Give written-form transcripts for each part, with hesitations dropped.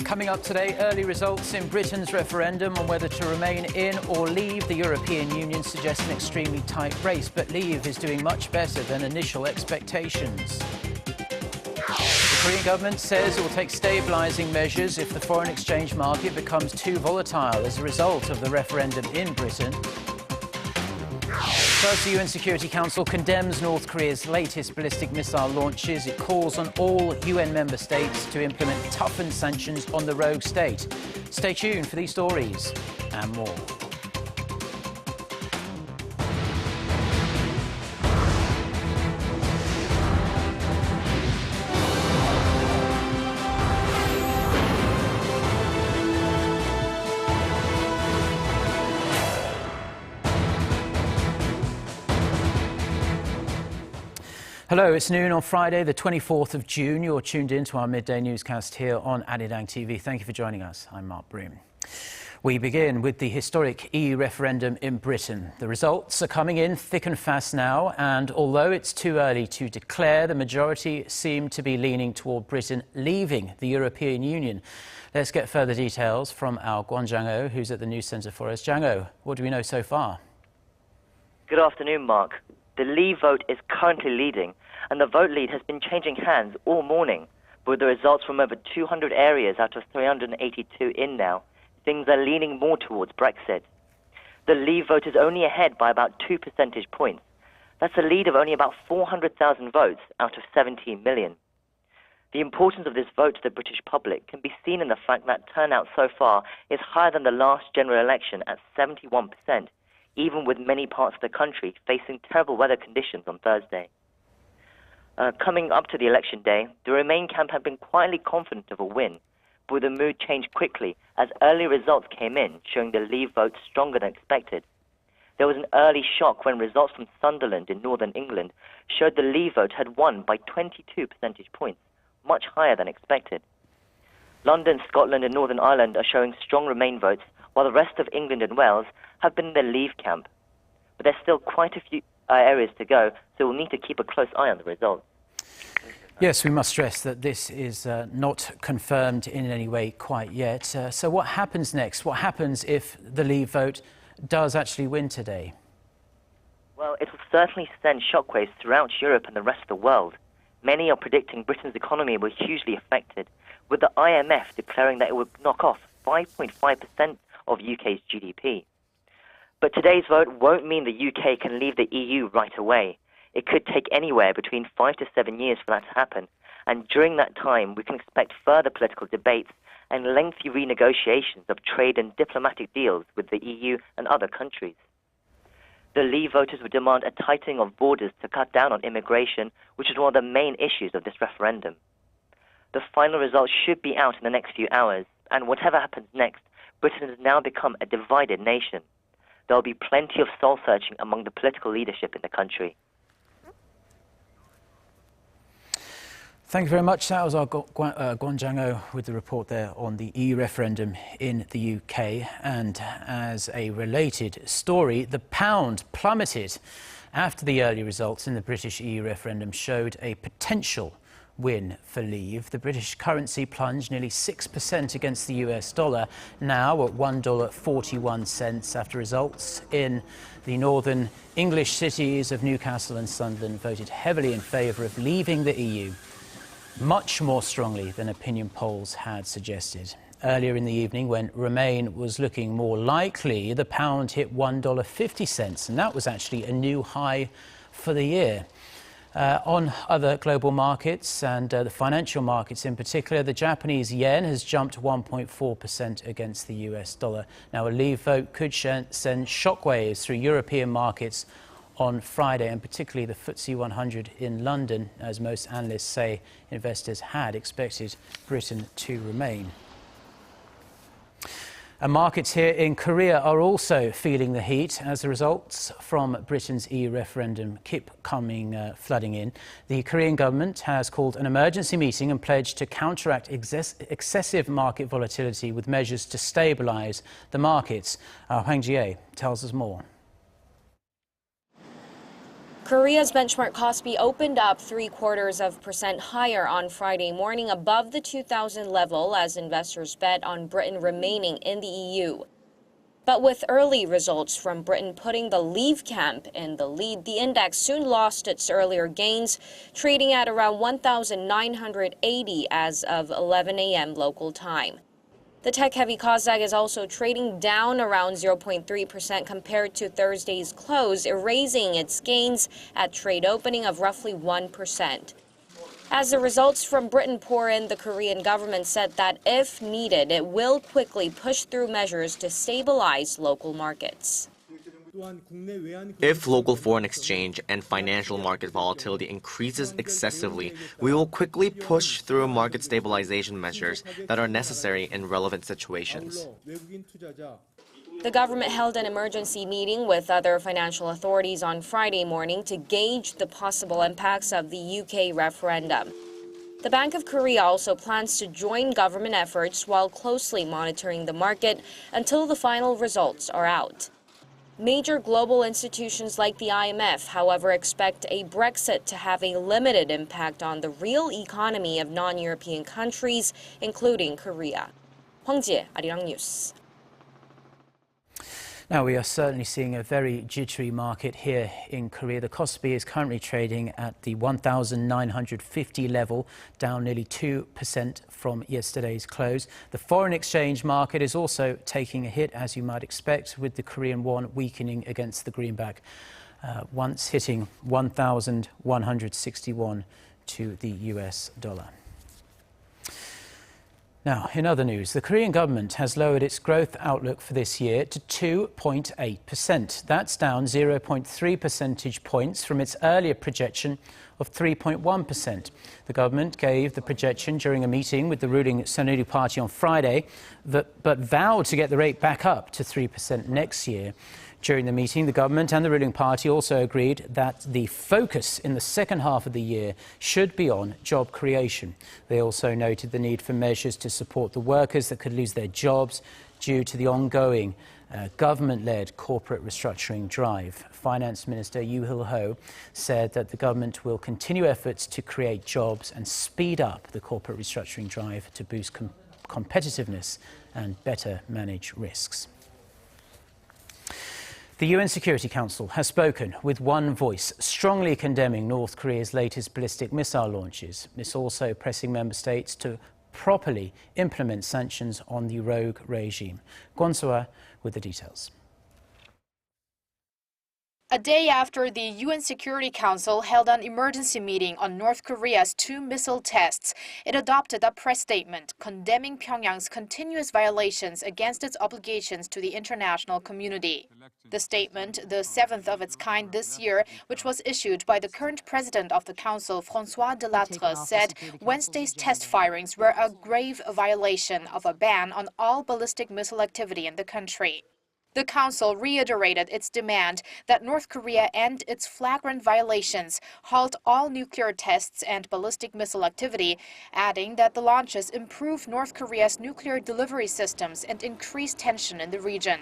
Coming up today, early results in Britain's referendum on whether to remain in or leave the European Union suggest an extremely tight race, but leave is doing much better than initial expectations. The Korean government says it will take stabilising measures if the foreign exchange market becomes too volatile as a result of the referendum in Britain. First, the UN Security Council condemns North Korea's latest ballistic missile launches. It calls on all UN member states to implement toughened sanctions on the rogue state. Stay tuned for these stories and more. Hello, it's noon on Friday, the 24th of June. You're tuned in to our midday newscast here on Arirang TV. Thank you for joining us. I'm Mark Broom. We begin with the historic EU referendum in Britain. The results are coming in thick and fast now, and although it's too early to declare, the majority seem to be leaning toward Britain leaving the European Union. Let's get further details from our Jong-un, who's at the News Centre for us. Jong-un, what do we know so far? Good afternoon, Mark. The Leave vote is currently leading, and the vote lead has been changing hands all morning. With the results from over 200 areas out of 382 in now, things are leaning more towards Brexit. The Leave vote is only ahead by about 2 percentage points. That's a lead of only about 400,000 votes out of 17 million. The importance of this vote to the British public can be seen in the fact that turnout so far is higher than the last general election at 71%. Even with many parts of the country facing terrible weather conditions on Thursday. Coming up to the election day, the Remain camp had been quietly confident of a win, but the mood changed quickly as early results came in, showing the Leave vote stronger than expected. There was an early shock when results from Sunderland in northern England showed the Leave vote had won by 22 percentage points, much higher than expected. London, Scotland and Northern Ireland are showing strong Remain votes, while the rest of England and Wales have been in the Leave camp. But there's still quite a few areas to go, so we'll need to keep a close eye on the results. Yes, we must stress that this is not confirmed in any way quite yet. So what happens next? What happens if the Leave vote does actually win today? Well, it will certainly send shockwaves throughout Europe and the rest of the world. Many are predicting Britain's economy will be hugely affected, with the IMF declaring that it would knock off 5.5% of UK's GDP. But today's vote won't mean the UK can leave the EU right away. It could take anywhere between 5 to 7 years for that to happen, and during that time we can expect further political debates and lengthy renegotiations of trade and diplomatic deals with the EU and other countries. The Leave voters would demand a tightening of borders to cut down on immigration, which is one of the main issues of this referendum. The final results should be out in the next few hours, and whatever happens next, Britain has now become a divided nation. There will be plenty of soul-searching among the political leadership in the country. Thank you very much. That was our Jong-un with the report there on the EU referendum in the UK. And as a related story, the pound plummeted after the early results in the British EU referendum showed a potential win for Leave. The British currency plunged nearly 6% against the US dollar, now at $1.41 after results in the northern English cities of Newcastle and Sunderland voted heavily in favour of leaving the EU, much more strongly than opinion polls had suggested. Earlier in the evening, when Remain was looking more likely, the pound hit $1.50, and that was actually a new high for the year. On other global markets and the financial markets in particular, the Japanese yen has jumped 1.4% against the US dollar. Now, a Leave vote could send shockwaves through European markets on Friday, and particularly the FTSE 100 in London, as most analysts say investors had expected Britain to remain. And markets here in Korea are also feeling the heat as the results from Britain's EU referendum keep flooding in. The Korean government has called an emergency meeting and pledged to counteract excessive market volatility with measures to stabilise the markets. Hwang Ji-ae tells us more. Korea's benchmark Kospi opened up 0.75% higher on Friday morning, above the 2000 level as investors bet on Britain remaining in the EU. But with early results from Britain putting the Leave camp in the lead, the index soon lost its earlier gains, trading at around 1,980 as of 11 a.m. local time. The tech-heavy Kosdaq is also trading down around 0.3% compared to Thursday's close, erasing its gains at trade opening of roughly 1%. As the results from Britain pour in, the Korean government said that if needed, it will quickly push through measures to stabilize local markets. If local foreign exchange and financial market volatility increases excessively, we will quickly push through market stabilization measures that are necessary in relevant situations. The government held an emergency meeting with other financial authorities on Friday morning to gauge the possible impacts of the UK referendum. The Bank of Korea also plans to join government efforts while closely monitoring the market until the final results are out. Major global institutions like the IMF, however, expect a Brexit to have a limited impact on the real economy of non-European countries, including Korea. Hwang Jie, Arirang News. Now, we are certainly seeing a very jittery market here in Korea. The Kospi is currently trading at the 1,950 level, down nearly 2% from yesterday's close. The foreign exchange market is also taking a hit, as you might expect, with the Korean won weakening against the greenback, once hitting 1,161 to the US dollar. Now, in other news, the Korean government has lowered its growth outlook for this year to 2.8%. That's down 0.3 percentage points from its earlier projection of 3.1%. The government gave the projection during a meeting with the ruling Saenuri Party on Friday, but vowed to get the rate back up to 3% next year. During the meeting, the government and the ruling party also agreed that the focus in the second half of the year should be on job creation. They also noted the need for measures to support the workers that could lose their jobs due to the ongoing government-led corporate restructuring drive. Finance Minister Yoo Il-ho said that the government will continue efforts to create jobs and speed up the corporate restructuring drive to boost competitiveness and better manage risks. The UN Security Council has spoken with one voice, strongly condemning North Korea's latest ballistic missile launches. It's also pressing member states to properly implement sanctions on the rogue regime. Kwon So-ah with the details. A day after the UN Security Council held an emergency meeting on North Korea's 2 missile tests, it adopted a press statement condemning Pyongyang's continuous violations against its obligations to the international community. The statement, the 7th of its kind this year, which was issued by the current president of the Council, François Delattre, said Wednesday's test firings were a grave violation of a ban on all ballistic missile activity in the country. The Council reiterated its demand that North Korea end its flagrant violations, halt all nuclear tests and ballistic missile activity, adding that the launches improve North Korea's nuclear delivery systems and increase tension in the region.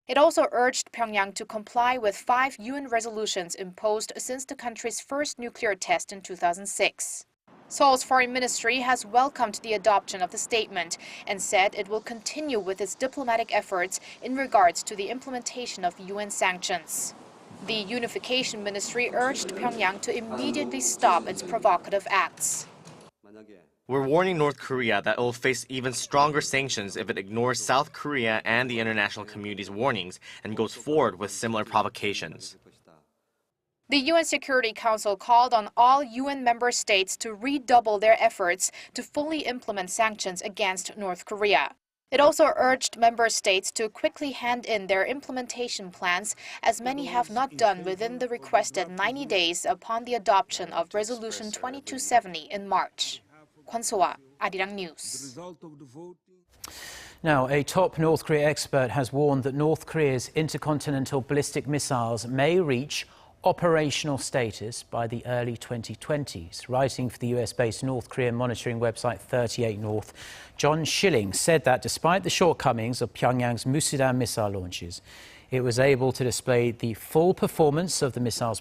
It also urged Pyongyang to comply with 5 UN resolutions imposed since the country's first nuclear test in 2006. Seoul's foreign ministry has welcomed the adoption of the statement and said it will continue with its diplomatic efforts in regards to the implementation of UN sanctions. The Unification Ministry urged Pyongyang to immediately stop its provocative acts. We're warning North Korea that it will face even stronger sanctions if it ignores South Korea and the international community's warnings and goes forward with similar provocations. The UN Security Council called on all UN member states to redouble their efforts to fully implement sanctions against North Korea. It also urged member states to quickly hand in their implementation plans, as many have not done within the requested 90 days upon the adoption of Resolution 2270 in March. Kwon So-ah, Arirang News. Now, a top North Korea expert has warned that North Korea's intercontinental ballistic missiles may reach operational status by the early 2020s. Writing for the US-based North Korean monitoring website 38 North, John Schilling said that despite the shortcomings of Pyongyang's Musudan missile launches, it was able to display the full performance of the missile's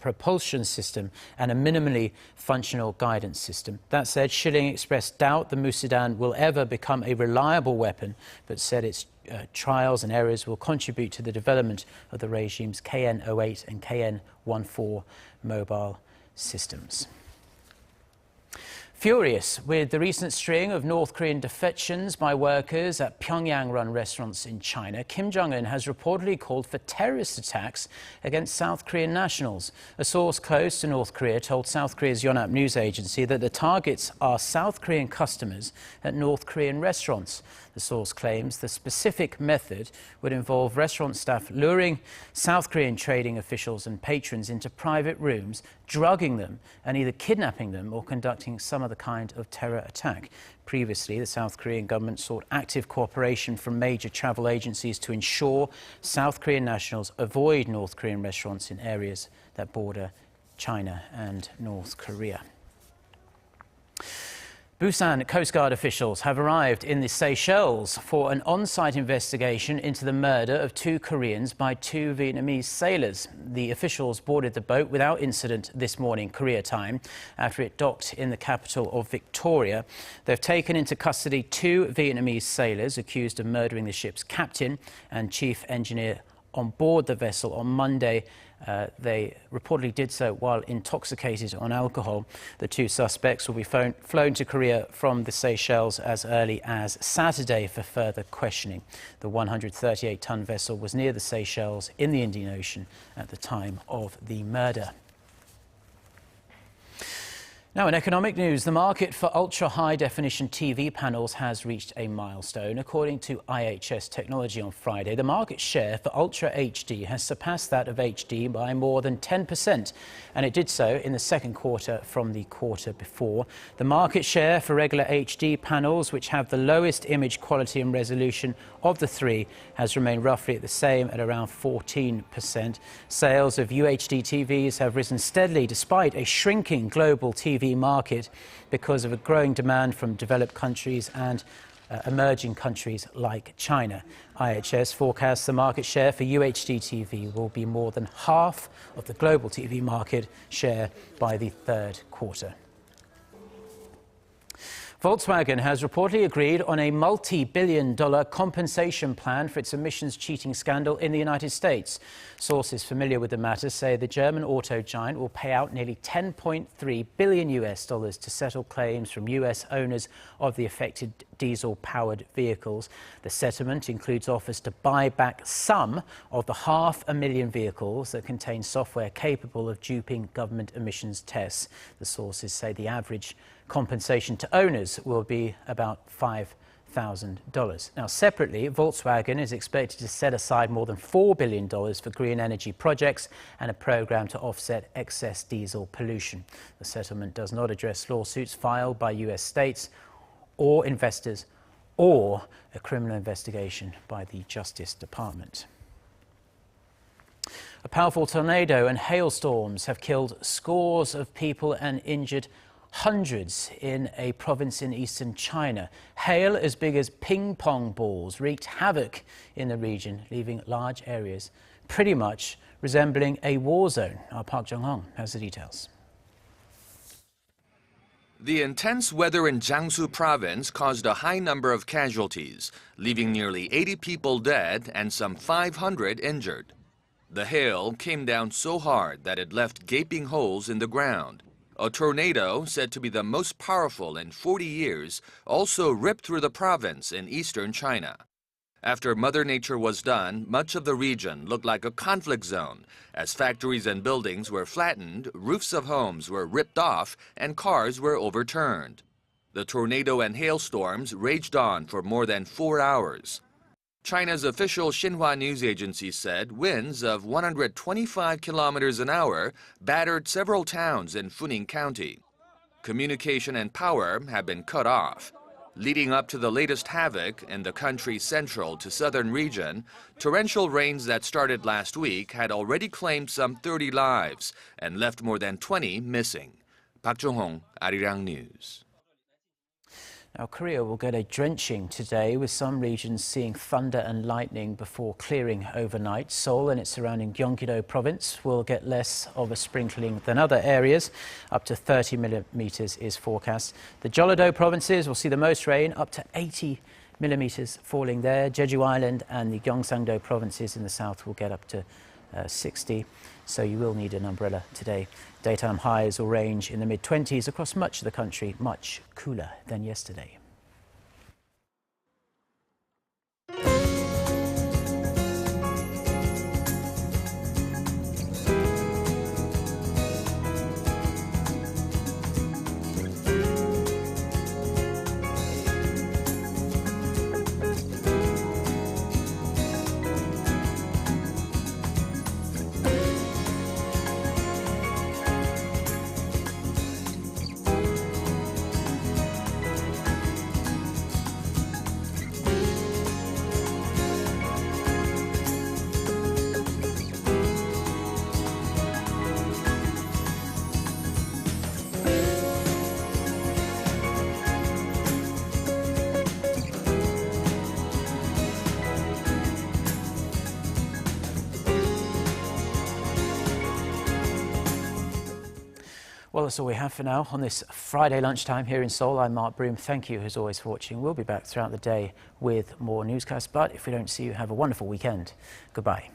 propulsion system and a minimally functional guidance system. That said, Schilling expressed doubt the Musudan will ever become a reliable weapon, but said its trials and errors will contribute to the development of the regime's KN-08 and KN-14 mobile systems. Furious with the recent string of North Korean defections by workers at Pyongyang-run restaurants in China, Kim Jong-un has reportedly called for terrorist attacks against South Korean nationals. A source close to North Korea told South Korea's Yonhap news agency that the targets are South Korean customers at North Korean restaurants. The source claims the specific method would involve restaurant staff luring South Korean trading officials and patrons into private rooms, drugging them and either kidnapping them or conducting some other kind of terror attack. Previously, the South Korean government sought active cooperation from major travel agencies to ensure South Korean nationals avoid North Korean restaurants in areas that border China and North Korea. Busan Coast Guard officials have arrived in the Seychelles for an on-site investigation into the murder of 2 Koreans by 2 Vietnamese sailors. The officials boarded the boat without incident this morning, Korea time, after it docked in the capital of Victoria. They've taken into custody 2 Vietnamese sailors accused of murdering the ship's captain and chief engineer on board the vessel on Monday. They reportedly did so while intoxicated on alcohol. The 2 suspects will be flown to Korea from the Seychelles as early as Saturday for further questioning. The 138-ton vessel was near the Seychelles in the Indian Ocean at the time of the murder. Now, in economic news, the market for ultra-high-definition TV panels has reached a milestone. According to IHS Technology on Friday, the market share for Ultra HD has surpassed that of HD by more than 10%, and it did so in the second quarter from the quarter before. The market share for regular HD panels, which have the lowest image quality and resolution of the 3, has remained roughly at the same at around 14%. Sales of UHD TVs have risen steadily despite a shrinking global TV market because of a growing demand from developed countries and emerging countries like China. IHS forecasts the market share for UHD TV will be more than half of the global TV market share by the third quarter. Volkswagen has reportedly agreed on a multi-billion-dollar compensation plan for its emissions cheating scandal in the United States. Sources familiar with the matter say the German auto giant will pay out nearly $10.3 billion to settle claims from US owners of the affected diesel-powered vehicles. The settlement includes offers to buy back some of the 500,000 vehicles that contain software capable of duping government emissions tests. The sources say the average compensation to owners will be about $5,000. Now, separately, Volkswagen is expected to set aside more than $4 billion for green energy projects and a program to offset excess diesel pollution. The settlement does not address lawsuits filed by US states or investors or a criminal investigation by the Justice Department. A powerful tornado and hailstorms have killed scores of people and injured hundreds in a province in eastern China. Hail as big as ping-pong balls wreaked havoc in the region, leaving large areas pretty much resembling a war zone. Our Park Jong-un has the details. The intense weather in Jiangsu province caused a high number of casualties, leaving nearly 80 people dead and some 500 injured. The hail came down so hard that it left gaping holes in the ground. A tornado, said to be the most powerful in 40 years, also ripped through the province in eastern China. After Mother Nature was done, much of the region looked like a conflict zone, as factories and buildings were flattened, roofs of homes were ripped off, and cars were overturned. The tornado and hailstorms raged on for more than 4 hours. China's official Xinhua news agency said winds of 125 kilometers an hour battered several towns in Funing County. Communication and power have been cut off. Leading up to the latest havoc in the country's central to southern region, torrential rains that started last week had already claimed some 30 lives and left more than 20 missing. Park Jong-un, Arirang News. Now, Korea will get a drenching today, with some regions seeing thunder and lightning before clearing overnight. Seoul and its surrounding Gyeonggi-do province will get less of a sprinkling than other areas. Up to 30 millimeters is forecast. The Jeollado provinces will see the most rain, up to 80 millimeters falling there. Jeju Island and the Gyeongsang-do provinces in the south will get up to 60, so you will need an umbrella today. Daytime highs will range in the mid-20s across much of the country, much cooler than yesterday. Well, that's all we have for now on this Friday lunchtime here in Seoul. I'm Mark Broom. Thank you, as always, for watching. We'll be back throughout the day with more newscasts. But if we don't see you, have a wonderful weekend. Goodbye.